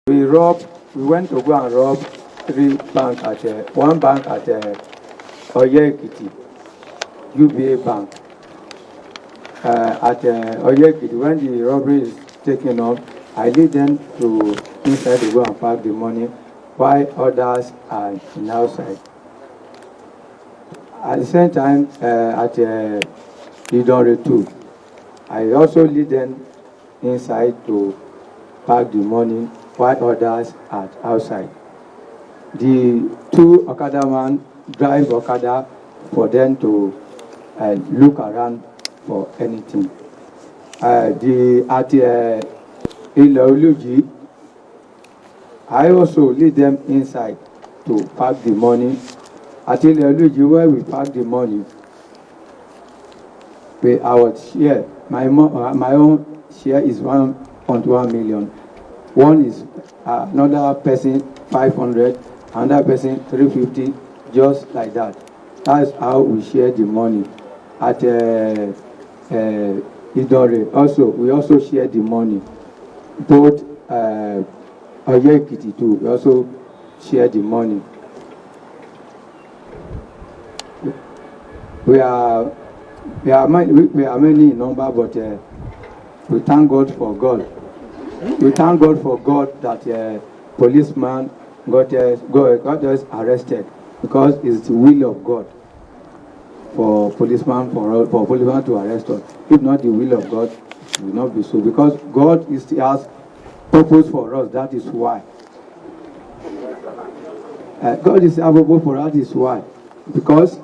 We went to go and rob one bank at Ekiti, UBA Bank. At Ekiti, when the robbery is taken up, I lead them to inside to go and park the money, while others are in outside. At the same time, at Antidote too, I also lead them inside to park the money, while others are outside. The two Okada man drive Okada for them to look around for anything. At Ileoluji, I also lead them inside to park the money. At Ileoluji, where we park the money, our share, my own share is 1.1 million. One is another person 500, another person 350, just like that. That's how we share the money. At Idore, we also share the money. Both Ekiti too, we also share the money. We are many in number, but we thank God for God. We thank God for God that policeman got us arrested, because it's the will of God for policeman to arrest us. If not the will of God, it will not be so. Because God has purpose for us. That is why. God is able for us. That is why. Because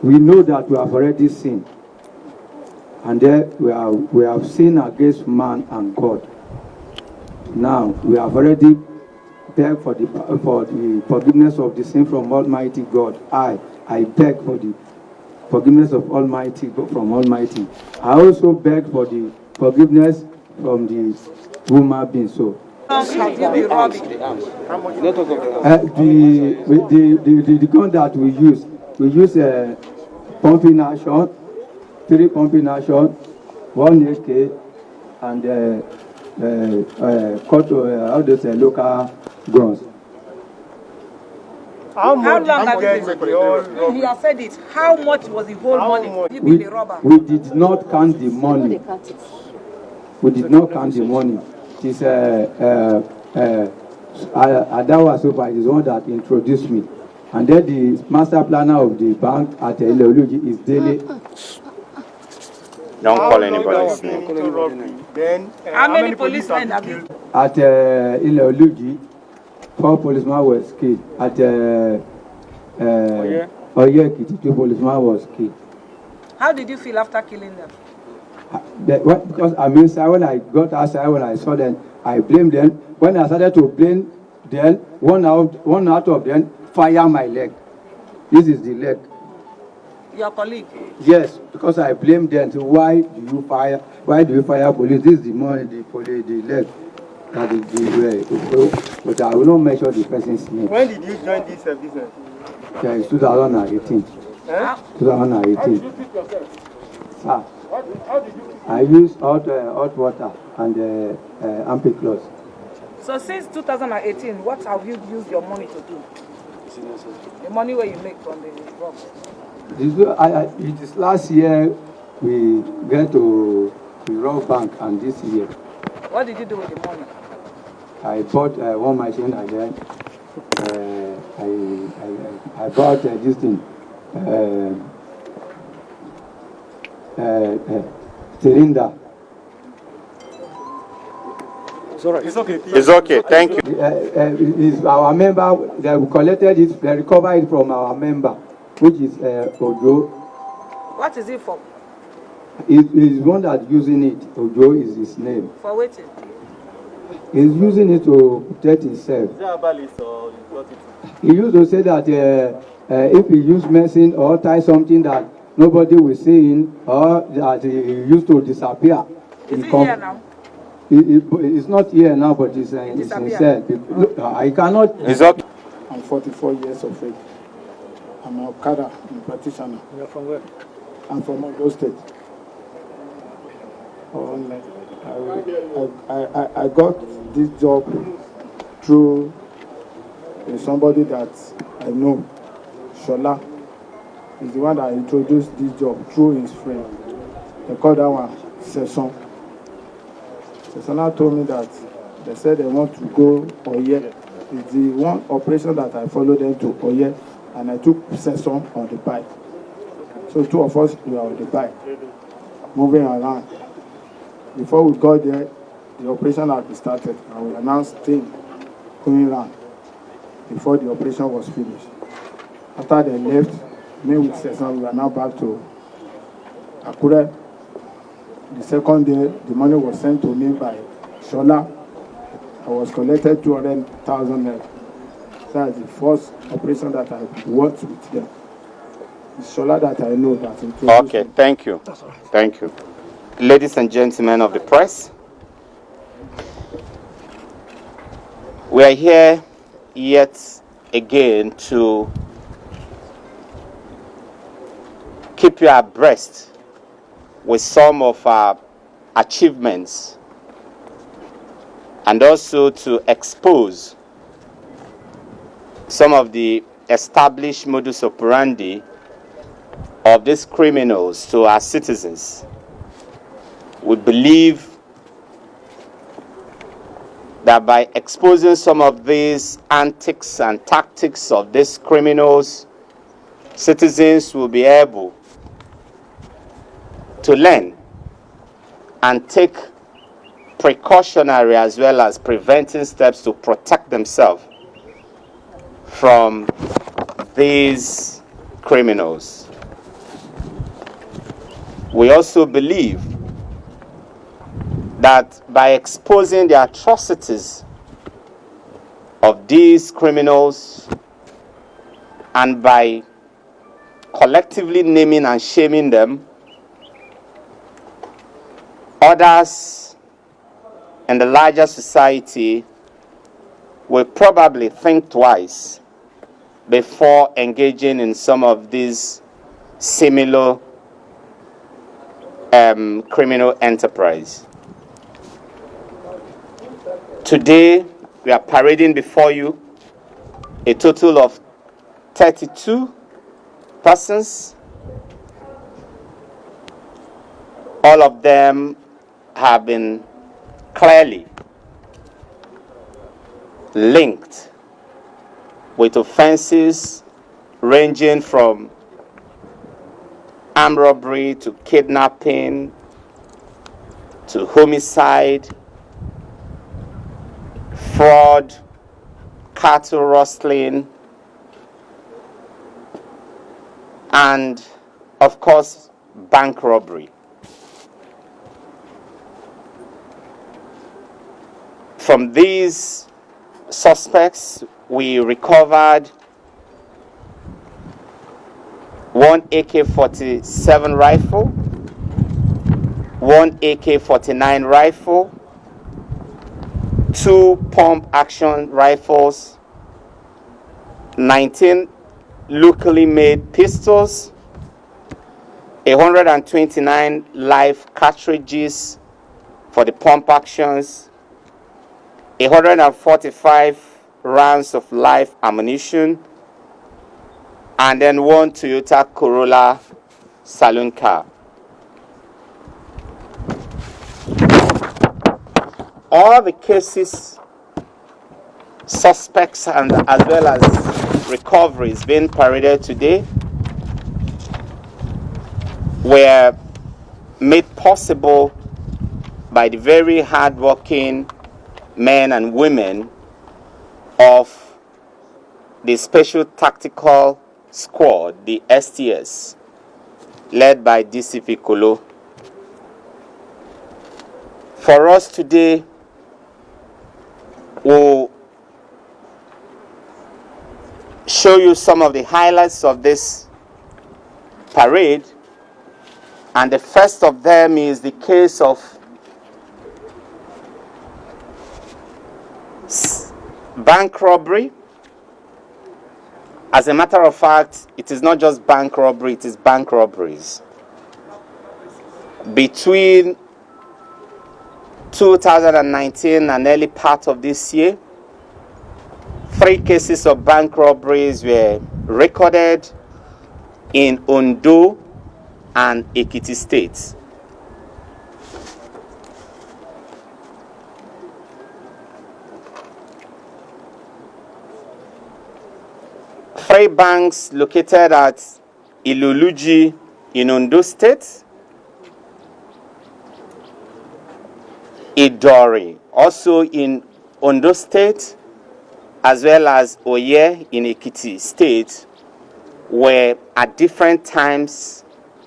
we know that we have already sinned, and then we have sinned against man and God. Now we have already begged for the forgiveness of the sin from Almighty God. I beg for the forgiveness of Almighty God from Almighty. I also beg for the forgiveness from the woman being so. Have you been robbing? The gun that we use pumping action, 3 pumping action, 1 AK, and local guns. How long have you been robbing? He has said it. How much was the whole money? You been the robber? We did not count the money. We did not count the money. It is Adawa Sopa is the one that introduced me. And then the master planner of the bank at Ileoluji is daily. Don't call anybody's name. Then, how many policemen have you? At Ileoluji, 4 policemen were killed. At Ekiti, 2 policemen was killed. How did you feel after killing them? Because I'm inside, when I got outside, when I saw them, I blamed them. When I started to blame them, one out of them fired my leg. This is the leg. Your colleague? Yes, because I blamed them. So why do you fire police? This is the money, the leg. But I will not mention the person's name. When did you join this business? Yeah, it's 2018. Huh? 2018. How did you treat yourself? Sir, how did you? I use hot water and ampiclos. So since 2018, what have you used your money to do? The money where you make from the rob? It is last year we get to the rob bank, and this year. What did you do with the money? I bought one machine again. I bought this thing. Cylinder. It's all right. It's okay. It's okay. Thank you. Is our member. They collected it. They recovered it from our member, which is Ojo. What is it for? He's one that using it. Ojo is his name. For waiting. He's using it to protect himself. Is that a balance or you got it? He used to say that if he use medicine or tie something that nobody will see him, or that he used to disappear. Is he here now? It's not here now, but it's himself. I cannot. It's okay. I'm 44 years of age. I'm an Okada practitioner. You're from where? I'm from Ondo State. I got this job through somebody that I know, Shola. Is the one that introduced this job through his friend. They call that one Session. Session told me that they said they want to go Oye. It's the one operation that I followed them to Oye, and I took Session on the bike. So two of us were on the bike, moving around. Before we got there, the operation had been started, and we announced staying, going around before the operation was finished. After they left, me with Session, we were now back to Akure. The second day, the money was sent to me by Shola. I was collected 200,000 naira. That's the first operation that I worked with them. It's Shola that I know that introduced Okay, me. thank you. Thank you. Ladies and gentlemen of the press, we are here yet again to keep you abreast with some of our achievements and also to expose some of the established modus operandi of these criminals to our citizens. We believe that by exposing some of these antics and tactics of these criminals, citizens will be able to learn and take precautionary as well as preventing steps to protect themselves from these criminals. We also believe that by exposing the atrocities of these criminals and by collectively naming and shaming them, others in the larger society will probably think twice before engaging in some of these similar criminal enterprise. Today, we are parading before you a total of 32 persons. All of them have been clearly linked with offenses ranging from armed robbery to kidnapping to homicide, fraud, cattle rustling, and of course bank robbery. From these suspects, we recovered one AK-47 rifle, one AK-49 rifle, 2 pump-action rifles, 19 locally made pistols, 129 live cartridges for the pump actions, 145 rounds of live ammunition, and then 1 Toyota Corolla saloon car. All the cases, suspects, and as well as recoveries being paraded today were made possible by the very hardworking men and women of the Special Tactical Squad, the STS, led by DCP Kolo. For us today, we'll show you some of the highlights of this parade, and the first of them is the case of bank robbery. As a matter of fact, it is not just bank robbery, it is bank robberies. Between 2019 and early part of this year, 3 cases of bank robberies were recorded in Ondo and Ekiti states. Three banks located at Iluluji in Ondo State, Idori also in Ondo State, as well as Oye in Ekiti State, were at different times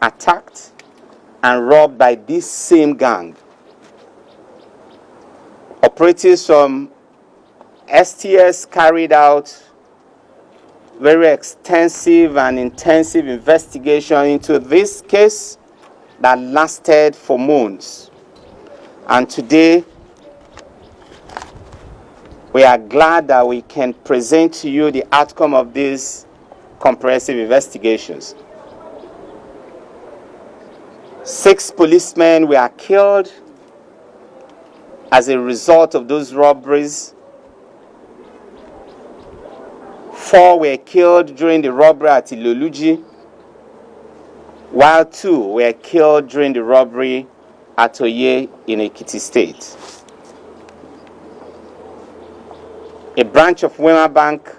attacked and robbed by this same gang. Operatives from STS carried out very extensive and intensive investigation into this case that lasted for months. And today, we are glad that we can present to you the outcome of these comprehensive investigations. 6 policemen were killed as a result of those robberies. 4 were killed during the robbery at Iluluji, while 2 were killed during the robbery at Oye in Ekiti State. A branch of Wema Bank,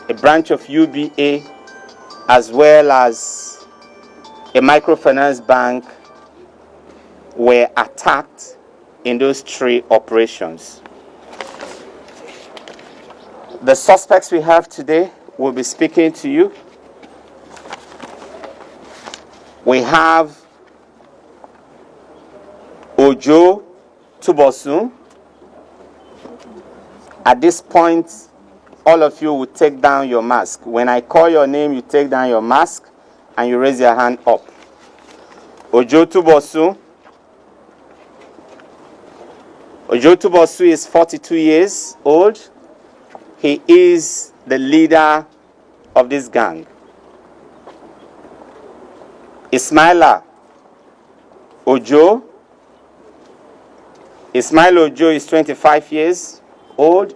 a branch of UBA, as well as a microfinance bank were attacked in those 3 operations. The suspects we have today will be speaking to you. We have Ojo Tubosun. At this point, all of you will take down your mask. When I call your name, you take down your mask and you raise your hand up. Ojo Tubosun. Ojo Tubosun is 42 years old. He is the leader of this gang. Ismail Ojo is 25 years old.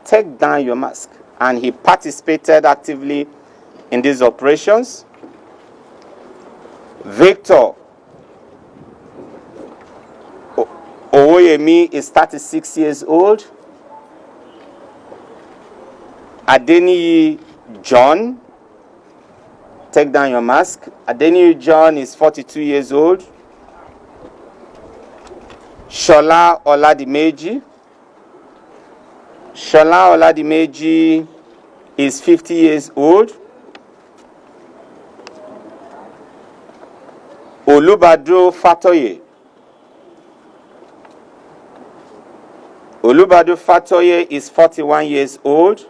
Take down your mask. And he participated actively in these operations. Victor Owoyemi is 36 years old. Adeniyi John, take down your mask. Adeniyi John is 42 years old. Shola Oladimeji is 50 years old. Olubado Fatoye is 41 years old.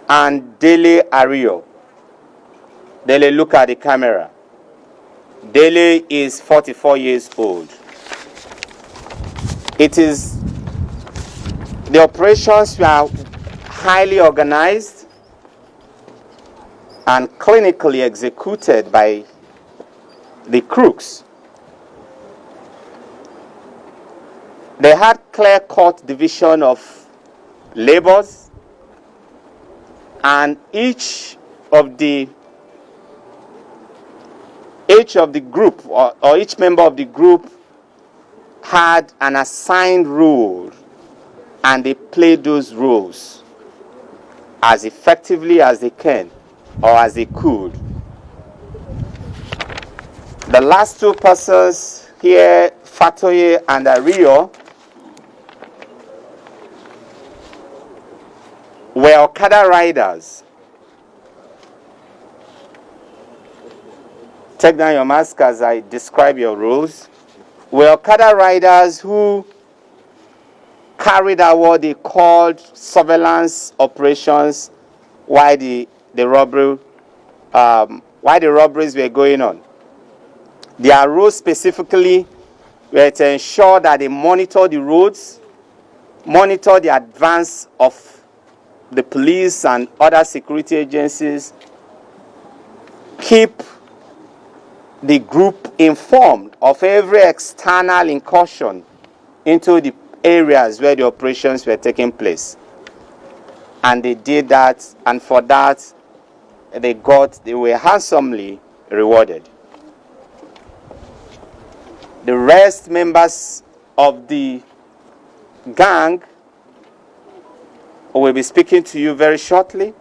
And Dele Ario. Dele, look at the camera. Dele is 44 years old. The operations were highly organized and clinically executed by the crooks. They had clear-cut division of labors, and each of the group or each member of the group had an assigned role, and they played those roles as effectively as they can or as they could. The last 2 persons here, Fatoye and Ario, were Okada riders. Take down your mask as I describe your roles. Were Okada riders who carried out what they called surveillance operations while the robberies were going on. Their roles specifically were to ensure that they monitor the roads, monitor the advance of the police and other security agencies, keep the group informed of every external incursion into the areas where the operations were taking place. And they did that, and for that, they were handsomely rewarded. The rest members of the gang will be speaking to you very shortly.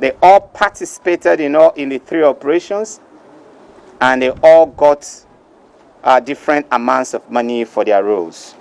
They all participated in the 3 operations, and they all got different amounts of money for their roles.